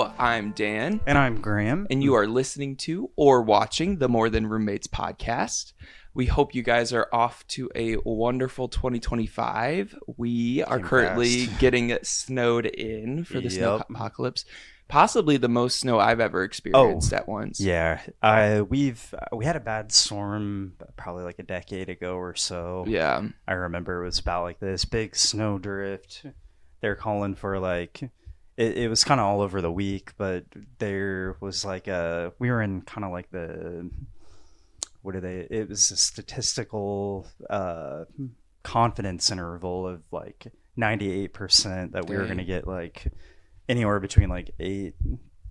Hello, I'm Dan. And I'm Graham. And you are listening to or watching the More Than Roommates podcast. We hope you guys are off to a wonderful 2025. We are currently getting snowed in for the snow apocalypse. Possibly the most snow I've ever experienced at once. Yeah. We had a bad storm probably like a decade ago or so. Yeah. I remember it was about like this big snow drift. They're calling for like it was kind of all over the week, but there was like we were in kind of like it was a statistical confidence interval of like 98% that we were going to get like anywhere between like 8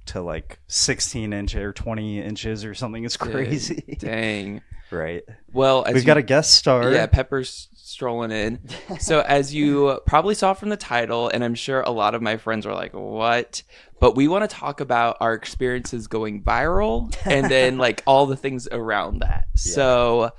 to like 16 inches or 20 inches or something. Is crazy. Dang. Right. Well, we've got a guest star. Yeah, Pepper's strolling in. So as you probably saw from the title, and I'm sure a lot of my friends were like, what? But we want to talk about our experiences going viral and then like all the things around that. Yeah. So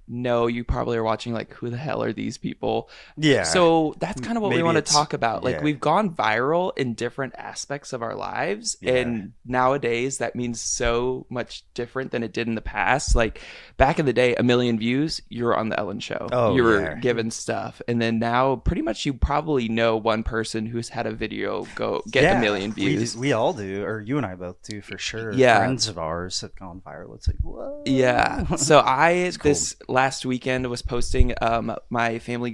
no, you probably are watching like, who the hell are these people? Yeah. So that's kind of what we want to talk about. Like we've gone viral in different aspects of our lives. Yeah. And nowadays that means so much different than it did in the past. Like back in the day, 1 million views, you were on the Ellen Show. Oh, you were given stuff. And then now pretty much you probably know one person who's had a video get 1 million views. We all do, or you and I both do for sure. Yeah. Friends of ours have gone viral. It's like, whoa. Yeah. So last weekend was posting my family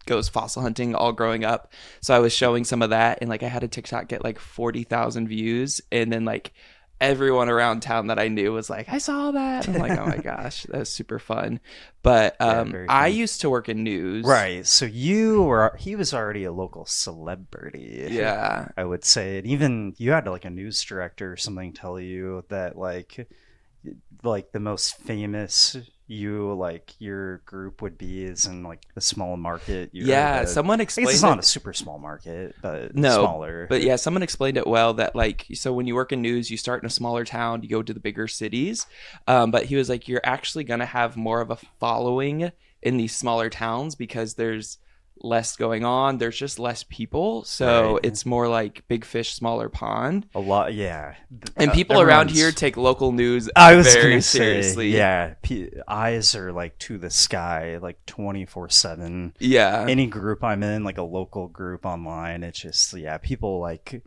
goes fossil hunting all growing up, so I was showing some of that, and like I had a TikTok get like 40,000 views, and then like everyone around town that I knew was like, I saw that. I'm like, oh my gosh, that was super fun. But I used to work in news. Right. So he was already a local celebrity. Yeah. I would say. And even you had like a news director or something tell you that like the most famous your group would be is in like the small market. Someone explained it's not a super small market, but smaller. But yeah, someone explained it well that like, so when you work in news, you start in a smaller town, you go to the bigger cities. But he was like, you're actually going to have more of a following in these smaller towns because there's less going on, there's just less people, so it's more like big fish smaller pond a lot. Yeah. And people around here take local news very seriously. Eyes are like to the sky like 24/7. Yeah, any group I'm in, like a local group online, it's just people like,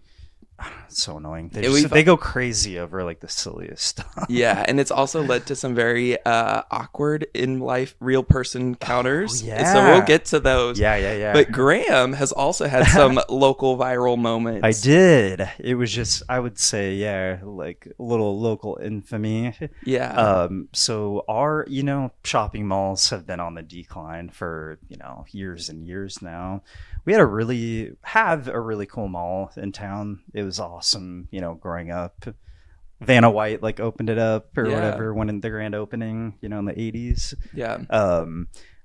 it's so annoying. They go crazy over like the silliest stuff. Yeah, and it's also led to some very awkward in life real person encounters. So we'll get to those. Yeah. But Graham has also had some local viral moments. I did. It was just, I would say, like a little local infamy. Yeah. So our, shopping malls have been on the decline for, years and years now. We had a really cool mall in town. It was awesome, growing up. Vanna White like opened it up or whatever when in the grand opening, in the 80s. Yeah.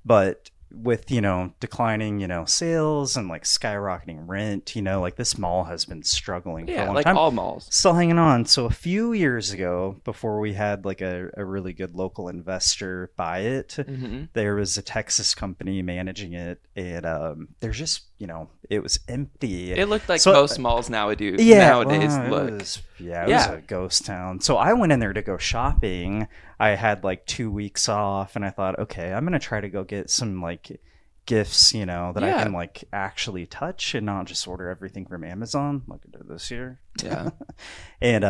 But with, declining, sales and like skyrocketing rent, like this mall has been struggling for a long time. All malls. Still hanging on. So a few years ago, before we had like a really good local investor buy it, there was a Texas company managing it, and there's just, it was empty. It looked like most malls nowadays look. It was a ghost town. So I went in there to go shopping. I had like 2 weeks off, and I thought, okay, I'm gonna try to go get some like gifts, that I can like actually touch and not just order everything from Amazon like I did this year. Yeah. And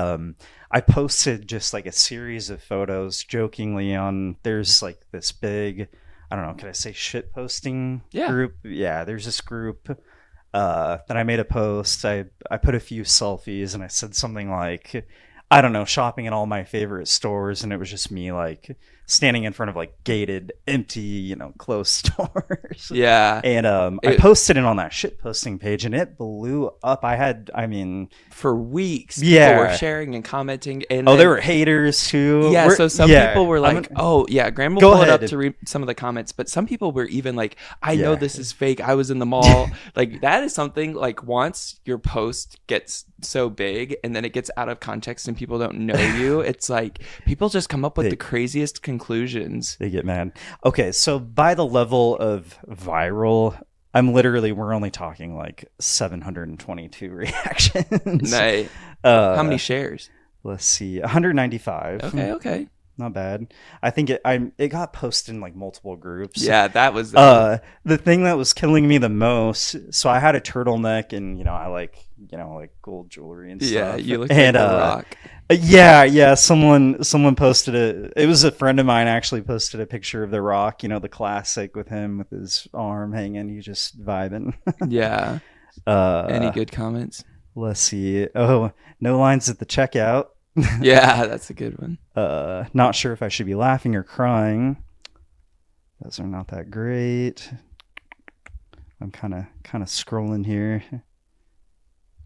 I posted just like a series of photos jokingly on, there's like this big, I don't know, can I say shit posting group? Yeah, there's this group that I made a post. I put a few selfies, and I said something like, I don't know, shopping in all my favorite stores, and it was just me like standing in front of like gated, empty, closed stores. Yeah. And I posted it on that shit posting page, and it blew up. For weeks, people were sharing and commenting. And there were haters too. Yeah, so some people were like, Graham will pull it up to read some of the comments, but some people were even like, I know this is fake. I was in the mall. Like that is something like once your post gets so big and then it gets out of context and people don't know you, it's like people just come up with the craziest conclusions. They get mad. Okay, so by the level of viral, we're only talking like 722 reactions. Nice. How many shares? Let's see, 195. Okay. Not bad. I think it got posted in like multiple groups. Yeah, that was the thing that was killing me the most. So I had a turtleneck, and I like gold jewelry and stuff. Yeah, you look like The Rock. Yeah. Someone posted it. It was a friend of mine actually posted a picture of The Rock. The classic with him with his arm hanging. He's just vibing. Yeah. Any good comments? Let's see. Oh, no lines at the checkout. Yeah, that's a good one. Not sure if I should be laughing or crying. Those are not that great. I'm kind of scrolling here.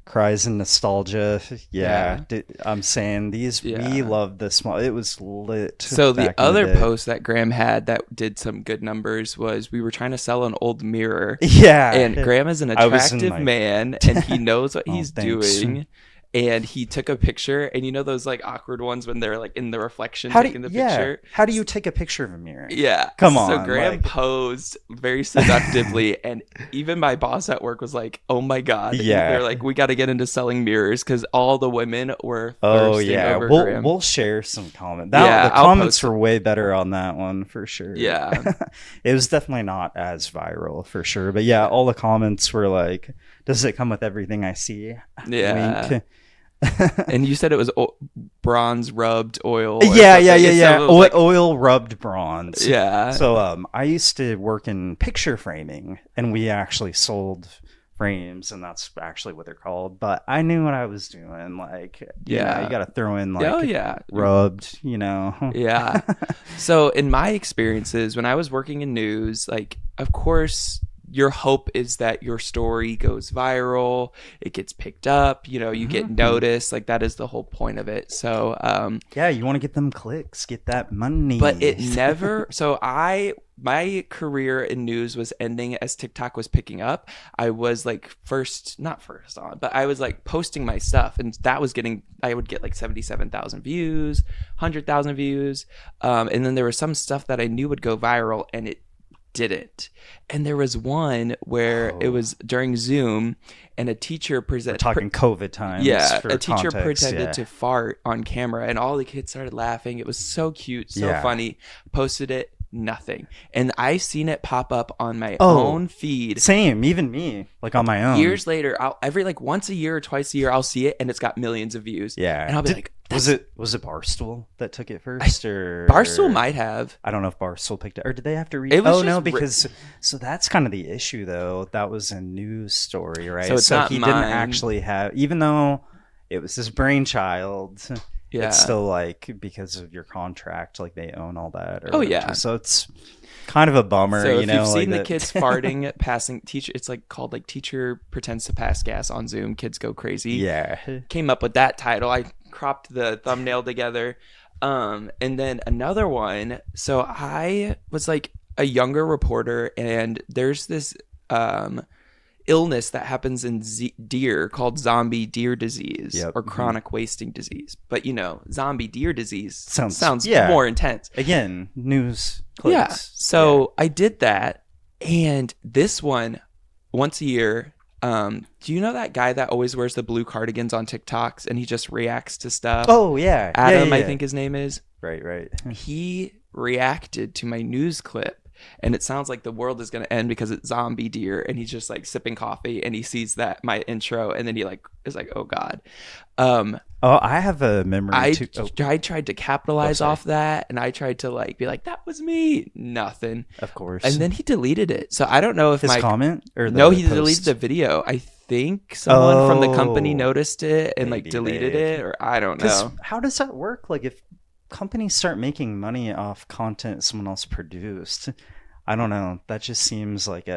Cries and nostalgia. Yeah. I'm saying we love this. It was lit. So the other post that Graham had that did some good numbers was we were trying to sell an old mirror. Yeah. And Graham is an attractive man, and he knows what he's doing. And he took a picture, and those like awkward ones when they're like in the reflection taking the picture. How do you take a picture of a mirror? Yeah. Come on. So Graham posed very seductively, and even my boss at work was like, "Oh my god!" Yeah. They're like, "We got to get into selling mirrors," because all the women were thirsting over Graham. We'll share some comments. The comments were way better on that one for sure. Yeah. It was definitely not as viral for sure, but yeah, all the comments were like, "Does it come with everything I see?" Yeah. Wink. And you said it was bronze rubbed oil. Yeah. Oil rubbed bronze. Yeah. So I used to work in picture framing, and we actually sold frames, and that's actually what they're called. But I knew what I was doing. Like, you got to throw in like rubbed, Yeah. So in my experiences, when I was working in news, like, of course, your hope is that your story goes viral, it gets picked up, you get noticed. Like, that is the whole point of it. So you want to get them clicks, get that money. But it never so my career in news was ending as TikTok was picking up. I was like not first on, but I was like posting my stuff, and that was I would get like 77,000 views, 100,000 views, and then there was some stuff that I knew would go viral, and it didn't. And there was one where it was during Zoom, and a teacher talking COVID times. Yeah, a teacher pretended to fart on camera, and all the kids started laughing. It was so cute, so funny. Posted it, nothing. And I've seen it pop up on my own feed. Same, even me, like on my own. Years later, every like once a year or twice a year, I'll see it, and it's got millions of views. Yeah, and I'll be like, was it Barstool that took it first, or Barstool might have? I don't know if Barstool picked it, or did they have to read? So that's kind of the issue, though. That was a news story, right? So it's not he mine. Didn't actually have, even though it was his brainchild. Yeah. It's still like, because of your contract, like they own all that. So it's kind of a bummer. So if you've seen the kids farting passing teacher, it's like called like teacher pretends to pass gas on Zoom. Kids go crazy. Yeah. Came up with that title. I cropped the thumbnail together. And then another one. So I was like a younger reporter, and there's this illness that happens in deer called zombie deer disease, or chronic wasting disease. But zombie deer disease sounds more intense. Again, news clicks. Yeah. So I did that, and this one once a year. Do you know that guy that always wears the blue cardigans on TikToks, and he just reacts to stuff? Oh yeah, Adam, I think his name is. Right. He reacted to my news clip. And it sounds like the world is going to end because it's zombie deer, and he's just like sipping coffee, and he sees that my intro, and then he is like, oh god. I have a memory. I tried to capitalize off that, and I tried to like be like, that was me. Nothing. Of course. And then he deleted it. So I don't know if his comment or no, he deleted the video. I think someone from the company noticed it and like deleted it, or I don't know. How does that work? Like, if companies start making money off content someone else produced, I don't know. That just seems like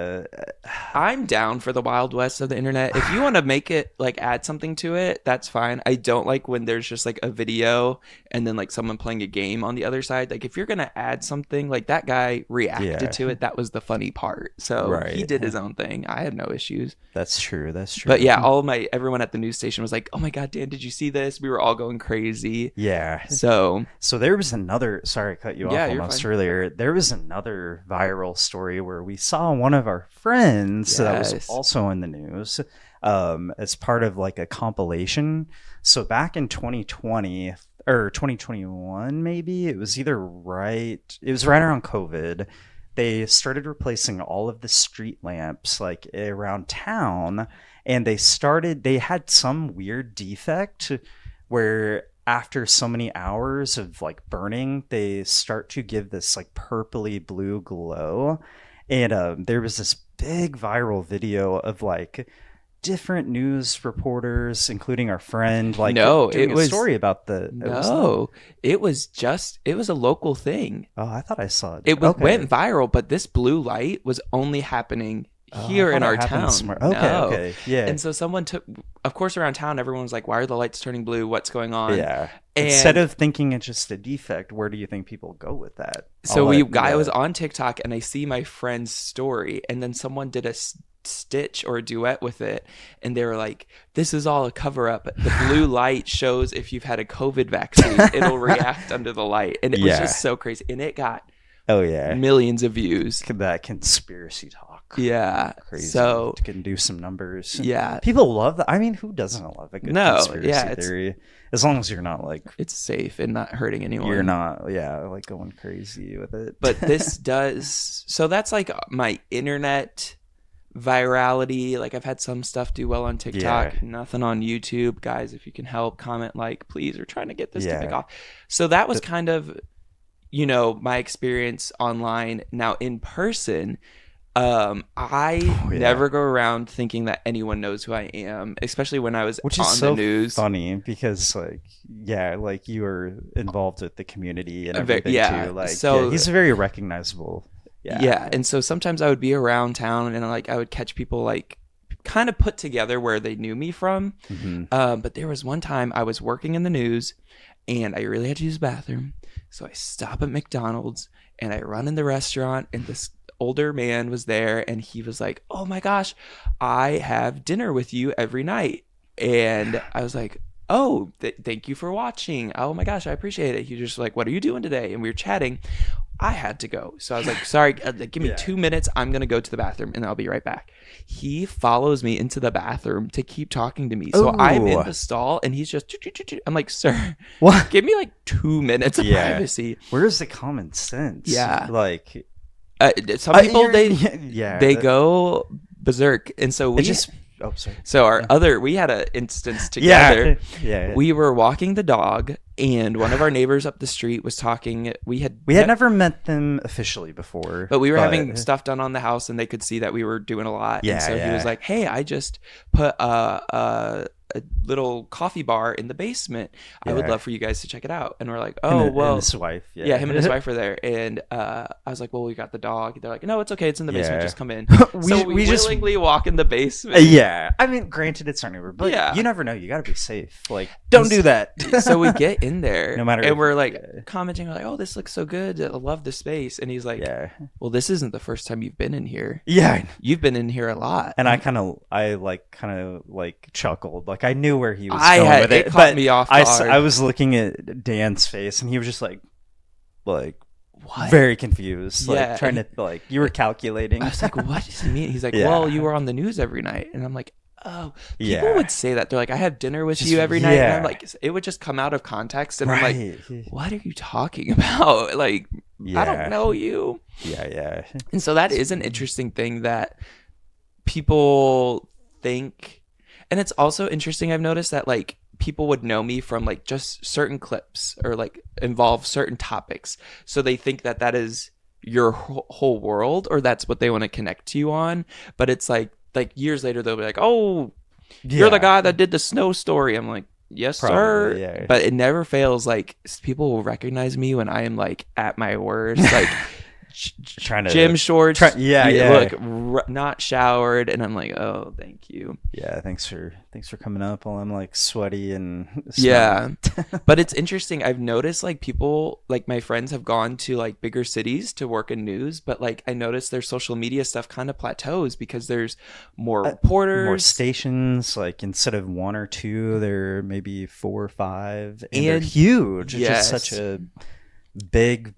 I'm down for the Wild West of the internet. If you want to make it, like, add something to it, that's fine. I don't like when there's just, like, a video and then, like, someone playing a game on the other side. Like, if you're going to add something, like, that guy reacted to it. That was the funny part. So he did his own thing. I had no issues. That's true. But, yeah, everyone at the news station was like, oh, my God, Dan, did you see this? We were all going crazy. Yeah. So there was another, sorry, I cut you off almost earlier. There was another viral viral story where we saw one of our friends that was also in the news as part of like a compilation. So back in 2020 or 2021, maybe it was right around COVID. They started replacing all of the street lamps like around town, and they had some weird defect where after so many hours of like burning, they start to give this like purpley blue glow. And there was this big viral video of like different news reporters, including our friend, like doing a story about it was a local thing. Oh, I thought I saw it. It went viral, but this blue light was only happening here in our town. Okay, yeah. And so someone of course, around town, everyone was like, why are the lights turning blue? What's going on? Yeah. And instead of thinking it's just a defect, where do you think people go with that? So I was on TikTok and I see my friend's story, and then someone did a stitch or a duet with it, and they were like, this is all a cover-up. The blue light shows if you've had a COVID vaccine, it'll react under the light. And it was just so crazy. And it got millions of views. That conspiracy talk. Yeah. Crazy. So you can do some numbers. Yeah. People love that. I mean, who doesn't love a good conspiracy theory? As long as you're not like... It's safe and not hurting anyone. You're not, like going crazy with it. But this does... So that's like my internet virality. Like I've had some stuff do well on TikTok, nothing on YouTube. Guys, if you can help, comment, like, please. We're trying to get this to pick off. So that was kind of, my experience online. Now in person, I never go around thinking that anyone knows who I am, especially when I was on the news. Funny because like you were involved with the community and everything too. Like he's very recognizable. Yeah. And so sometimes I would be around town and like I would catch people like kind of put together where they knew me from. Mm-hmm. But there was one time I was working in the news and I really had to use the bathroom. So I stop at McDonald's and I run in the restaurant, and this older man was there and he was like, oh my gosh, I have dinner with you every night. And I was like, oh, thank you for watching. Oh my gosh, I appreciate it. He was just like, what are you doing today? And we were chatting. I had to go. So I was like, sorry, give me 2 minutes. I'm going to go to the bathroom and I'll be right back. He follows me into the bathroom to keep talking to me. So I'm in the stall and he's just, I'm like, sir, what? Give me like 2 minutes of privacy. Where's the common sense? Yeah. Like, some people, they go berserk. And so we just... Oh, sorry. So we had an instance together. Yeah. We were walking the dog, and one of our neighbors up the street was talking. We had never met them officially before, but we were having stuff done on the house, and they could see that we were doing a lot. Yeah. And so he was like, "Hey, I just put a little coffee bar in the basement. I would love for you guys to check it out." And we're like, "Oh, well." And his wife. Yeah, him and his wife were there. And I was like, "Well, we got the dog." They're like, "No, it's okay. It's in the basement. Just come in." So we willingly walk in the basement. Yeah. I mean, granted, it's our neighbor, but you never know. You got to be safe. Like, don't do that. So we get in there, no matter, and we're like commenting, we're like, "Oh, this looks so good. I love the space." And he's like, "Well, this isn't the first time you've been in here. Yeah, you've been in here a lot." And I kind of chuckled. Like I knew where he was going with it, caught me off guard. I was looking at Dan's face, and he was just like what? Very confused, like trying to like you were calculating. I was like, "What does he mean?" He's like, "Well, you were on the news every night," and I'm like, "Oh, people would say that. They're like, I have dinner with you every night," and I'm like, it would just come out of context, and I'm like, "What are you talking about? Like, I don't know you." Yeah. And so that is an interesting thing that people think, and it's also interesting. I've noticed that like people would know me from like just certain clips or like involve certain topics, so they think that is your whole world, or that's what they want to connect to you on. But it's like years later they'll be like, "Oh, you're the guy that did the snow story." I'm like, "Yes, sir." Yeah. But it never fails. Like people will recognize me when I am like at my worst, like trying to gym shorts. Look, not showered, and I'm like, "Oh, thank you." Yeah, thanks for coming up while I'm like sweaty and But it's interesting. I've noticed like people, like my friends, have gone to like bigger cities to work in news, but like I noticed their social media stuff kind of plateaus because there's more reporters, more stations. Like instead of 1 or 2, there are maybe 4 or 5, and they're huge. It's just such a big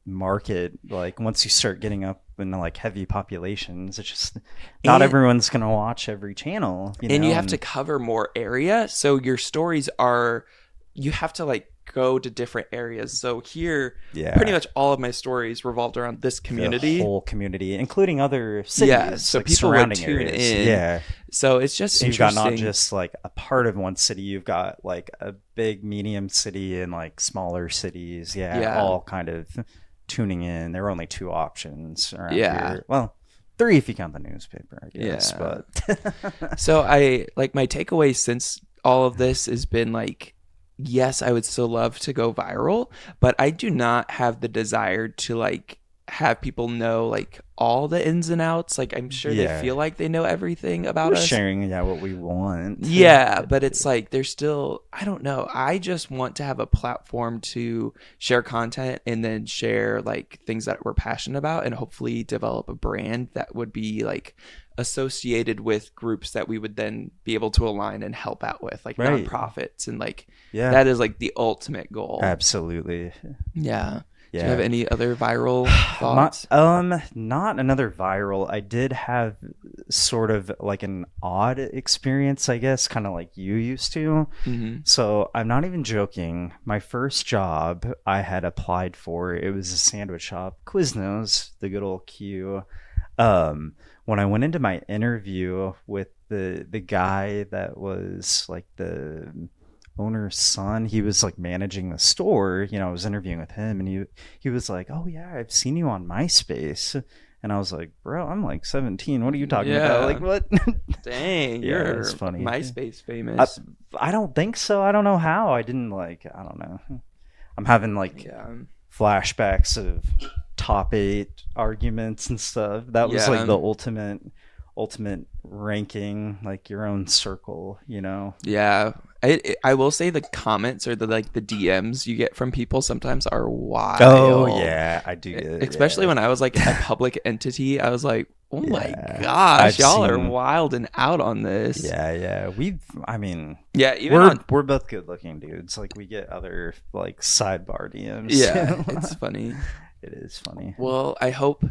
market. Like once you start getting up into like heavy populations, it's just not everyone's gonna watch every channel, and you have to cover more area, so your stories are, you have to like go to different areas. So here, pretty much all of my stories revolved around this community, the whole community, including other cities. Yeah, so like people would tune areas. in. Yeah, so it's just so you've got not just like a part of one city, you've got like a big medium city and like smaller cities. All kind of tuning in. There were only 2 options around here. Well, 3 if you count the newspaper, I guess. But so I like, my takeaway since all of this has been like, yes, I would still love to go viral, but I do not have the desire to like have people know like all the ins and outs. Like I'm sure they feel like they know everything about us. Sharing what we want. Yeah, but it's like there's still, I don't know. I just want to have a platform to share content and then share like things that we're passionate about, and hopefully develop a brand that would be like associated with groups that we would then be able to align and help out with, like nonprofits, and like that is like the ultimate goal. Absolutely. Yeah. Do you have any other viral thoughts? Not another viral. I did have sort of like an odd experience, I guess, kind of like you used to. Mm-hmm. So I'm not even joking. My first job I had applied for, it was a sandwich shop, Quiznos, the good old Q. When I went into my interview with the guy that was like the owner's son, he was like managing the store, I was interviewing with him, and he was like, "Oh yeah, I've seen you on MySpace." And I was like, "Bro, I'm like 17. What are you talking about? Like what?" Dang, you're funny. MySpace famous. I don't think so. I don't know how. I didn't like, I don't know. I'm having like flashbacks of top 8 arguments and stuff. That was like the ultimate ranking, like your own circle, Yeah. I will say the comments or the DMs you get from people sometimes are wild. Oh yeah, I do get it. Especially when I was like a public entity, I was like, oh my gosh, y'all are wild and out on this. Yeah. We're both good looking dudes. Like we get other like sidebar DMs. Yeah, it's funny. It is funny. Well, I hope.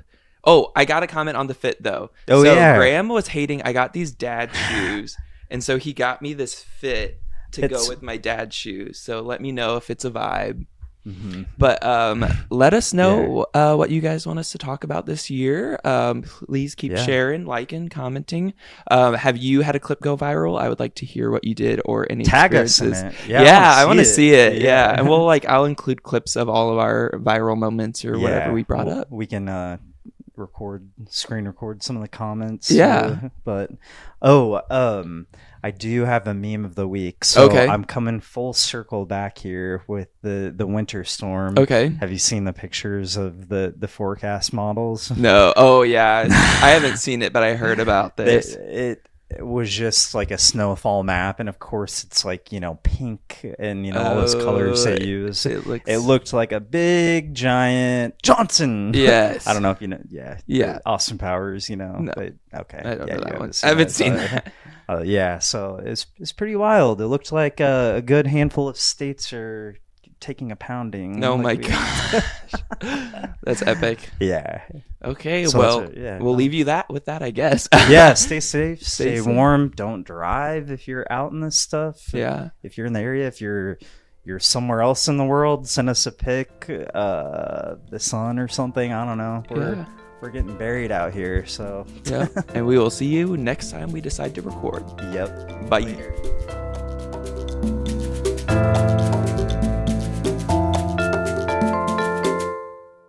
Oh, I got a comment on the fit though. Graham was hating. I got these dad shoes, and so he got me this fit to go with my dad's shoes. So let me know if it's a vibe. Mm-hmm. But let us know what you guys want us to talk about this year. Please keep sharing, liking, commenting. Have you had a clip go viral? I would like to hear what you did or any tag experiences. Us in it. I want to see it. Yeah. And I'll include clips of all of our viral moments or whatever we brought up. We can screen record some of the comments. But I do have a meme of the week. So I'm coming full circle back here with the winter storm. Okay. Have you seen the pictures of the forecast models? No. Oh yeah. I haven't seen it, but I heard about this. It was just like a snowfall map, and of course it's like pink and all those colors they use. It looked like a big giant Johnson. Yes. I don't know if you know. Yeah. Austin Powers. No. But okay. I don't know that one. I haven't seen that. So it's pretty wild. It looked like a good handful of states are taking a pounding. Oh my gosh. That's epic. Yeah. Okay, so we'll leave you with that, I guess. Stay safe, stay warm, don't drive if you're out in this stuff. Yeah. If you're in the area, if you're somewhere else in the world, send us a pic, the sun or something. I don't know. We're getting buried out here, so. Yeah. And we will see you next time we decide to record. Yep. Bye. Later.